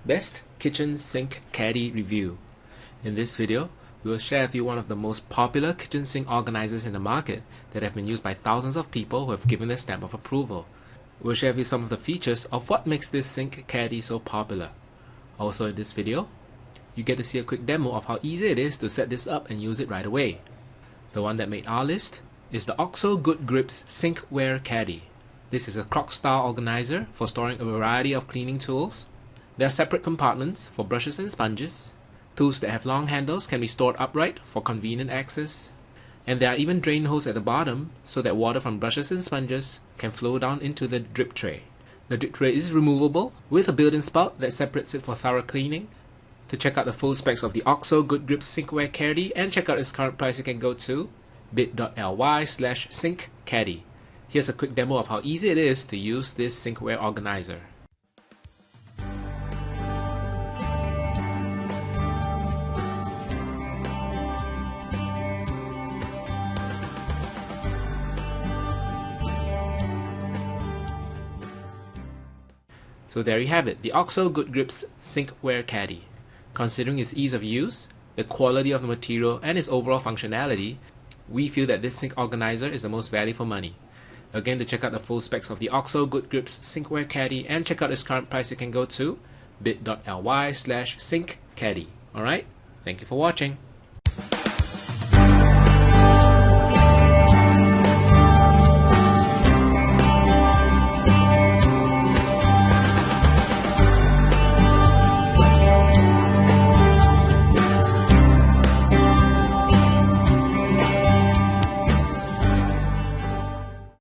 Best Kitchen Sink Caddy Review. In this video, we will share with you one of the most popular kitchen sink organizers in the market that have been used by thousands of people who have given their stamp of approval. We'll share with you some of the features of what makes this sink caddy so popular. Also in this video, you get to see a quick demo of how easy it is to set this up and use it right away. The one that made our list is the OXO Good Grips Sinkware Caddy. This is a Crock-style organizer for storing a variety of cleaning tools. There are separate compartments for brushes and sponges. Tools that have long handles can be stored upright for convenient access. And there are even drain holes at the bottom so that water from brushes and sponges can flow down into the drip tray. The drip tray is removable with a built-in spout that separates it for thorough cleaning. To check out the full specs of the OXO Good Grips Sinkware Caddy and check out its current price, you can go to bit.ly/sinkcaddy. Here's a quick demo of how easy it is to use this sinkware organizer. So there you have it, the OXO Good Grips Sinkware Caddy. Considering its ease of use, the quality of the material, and its overall functionality, we feel that this sink organizer is the most value for money. Again, to check out the full specs of the OXO Good Grips Sinkware Caddy and check out its current price, you can go to bit.ly/sinkcaddy. Alright, thank you for watching.